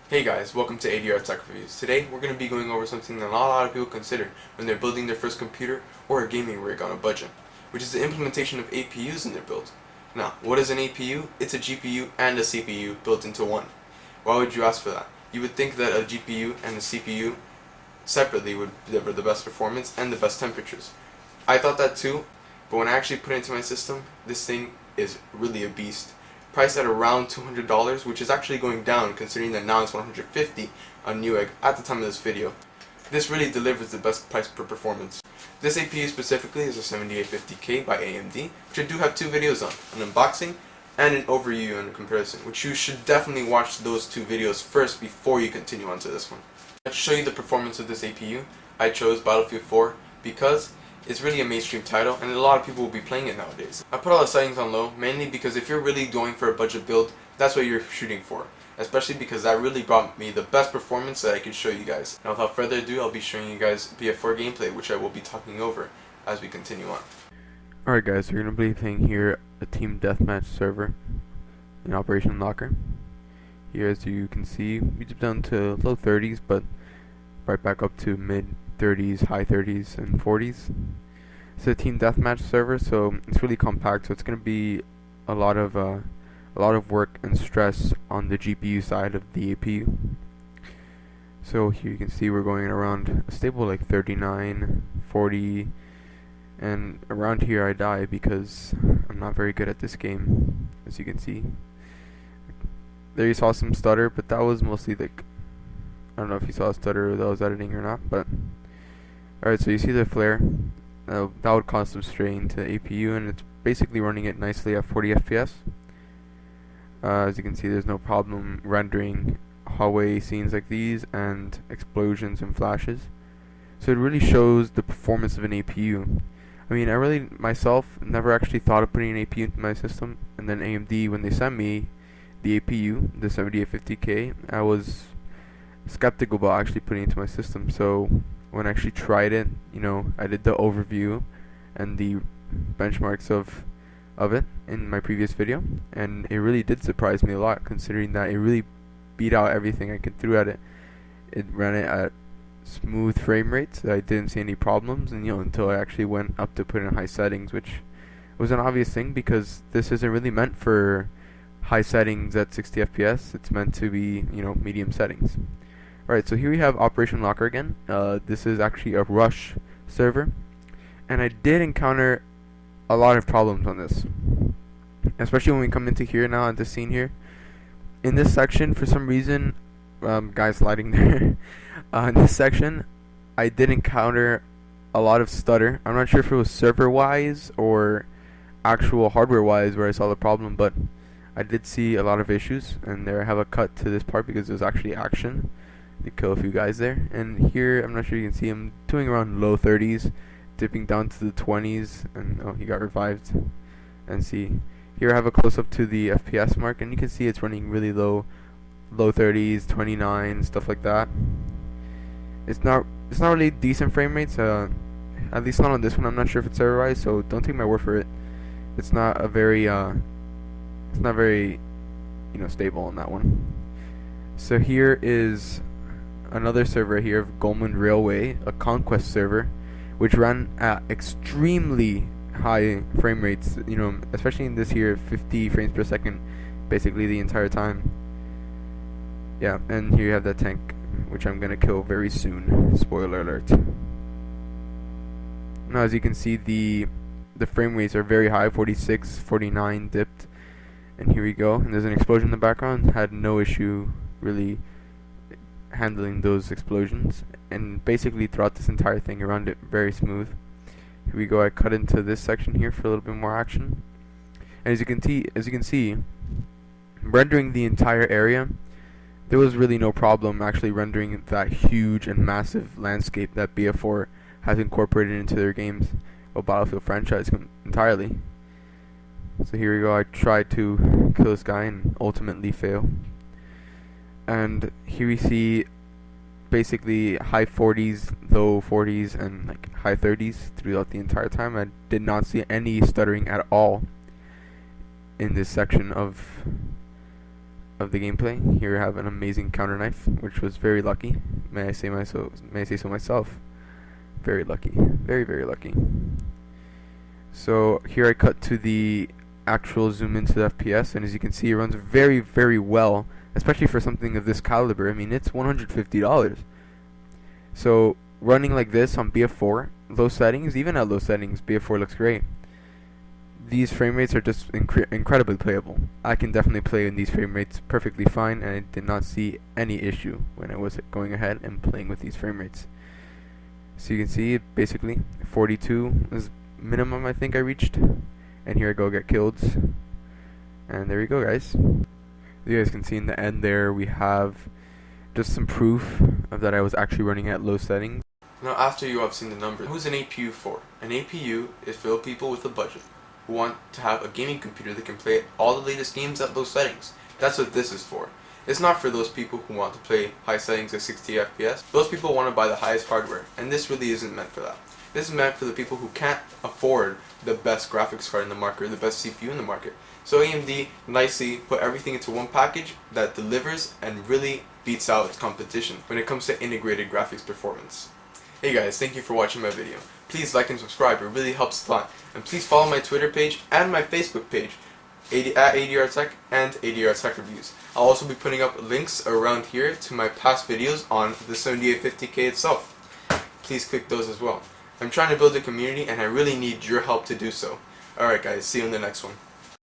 Hey guys, welcome to ADR Tech Reviews. Today we're going to be going over something that not a lot of people consider when they're building their first computer or a gaming rig on a budget, which is the implementation of APUs in their build. Now, what is an APU? It's a GPU and a CPU built into one. Why would you ask for that? You would think that a GPU and a CPU separately would deliver the best performance and the best temperatures. I thought that too, but when I actually put it into my system, this thing is really a beast. Priced at around $200, which is actually going down considering that now it's $150 on Newegg at the time of this video. This really delivers the best price per performance. This APU specifically is a 7850K by AMD, which I do have two videos on, an unboxing and an overview and a comparison, which you should definitely watch those two videos first before you continue on to this one. To show you the performance of this APU, I chose Battlefield 4 because it's really a mainstream title and a lot of people will be playing it nowadays. I put all the settings on low mainly because if you're really going for a budget build, that's what you're shooting for. Especially because that really brought me the best performance that I could show you guys. Now without further ado, I'll be showing you guys BF4 gameplay, which I will be talking over as we continue on. Alright guys, we're going to be playing here a team deathmatch server in Operation Locker. Here as you can see, we dipped down to low 30s but right back up to mid 30s, high 30s and 40s. It's a team deathmatch server, so it's really compact, so it's going to be a lot of work and stress on the GPU side of the APU. So here you can see we're going around a stable like 39, 40, and around here I die because I'm not very good at this game, as you can see. There you saw some stutter, but that was mostly like, I don't know if you saw a stutter that was editing or not, but alright, so you see the flare. That would cause some strain to the APU, and it's basically running it nicely at 40 FPS. As you can see, there's no problem rendering hallway scenes like these and explosions and flashes. So it really shows the performance of an APU. I mean, I really myself never actually thought of putting an APU into my system, and then AMD, when they sent me the APU, the 7850K, I was skeptical about actually putting it into my system. So when I actually tried it, you know, I did the overview and the benchmarks of it in my previous video, and it really did surprise me a lot, considering that it really beat out everything I could throw at it. It ran it at smooth frame rates. I didn't see any problems, and until I actually went up to put in high settings, which was an obvious thing because this isn't really meant for high settings at 60 FPS. It's meant to be, medium settings. Alright, so here we have Operation Locker again. This is actually a rush server, and I did encounter a lot of problems on this, especially when we come into here now at this scene here. In this section, for some reason, guys lighting there, in this section, I did encounter a lot of stutter. I'm not sure if it was server-wise or actual hardware-wise where I saw the problem, but I did see a lot of issues, and there I have a cut to this part because there's actually action. They kill a few guys there, and here I'm not sure you can see him doing around low 30s, dipping down to the 20s, and oh, he got revived. And see, here I have a close-up to the FPS mark, and you can see it's running really low 30s, 29, stuff like that. It's not really decent frame rates, at least not on this one. I'm not sure if it's server-wise, so don't take my word for it. It's not very stable on that one. So here is another server here of Goldman Railway, a Conquest server, which ran at extremely high frame rates, especially in this here 50 frames per second basically the entire time. Yeah, and here you have that tank, which I'm gonna kill very soon, spoiler alert. Now as you can see, the frame rates are very high, 46, 49 dipped, and here we go, and there's an explosion in the background. Had no issue really handling those explosions, and basically throughout this entire thing around it very smooth. Here we go, I cut into this section here for a little bit more action, and as you can see, rendering the entire area, there was really no problem actually rendering that huge and massive landscape that BF4 has incorporated into their games of Battlefield franchise entirely. So here we go, I tried to kill this guy and ultimately fail. And here we see basically high 40s, low 40s, and like high 30s throughout the entire time. I did not see any stuttering at all in this section of of the gameplay. Here I have an amazing counter knife, which was very lucky. May I say so myself? Very lucky, very lucky. So here I cut to the actual zoom into the FPS, and as you can see, it runs very well, especially for something of this caliber. I mean, it's $150. So running like this on BF4, low settings, even at low settings, BF4 looks great. These frame rates are just incredibly playable. I can definitely play in these frame rates perfectly fine, and I did not see any issue when I was going ahead and playing with these frame rates. So you can see, basically, 42 is minimum I think I reached. And here I go get killed. And there you go, guys. You guys can see in the end there we have just some proof of that I was actually running at low settings. Now after you have seen the numbers, who's an APU for? An APU is for people with a budget who want to have a gaming computer that can play all the latest games at low settings. That's what this is for. It's not for those people who want to play high settings at 60 FPS. Those people want to buy the highest hardware, and this really isn't meant for that. This is meant for the people who can't afford the best graphics card in the market or the best CPU in the market. So AMD nicely put everything into one package that delivers and really beats out its competition when it comes to integrated graphics performance. Hey guys, thank you for watching my video. Please like and subscribe, it really helps a lot. And please follow my Twitter page and my Facebook page at ADR Tech and ADR Tech Reviews. I'll also be putting up links around here to my past videos on the 7850k itself. Please click those as well. I'm trying to build a community and I really need your help to do so. Alright guys, see you in the next one.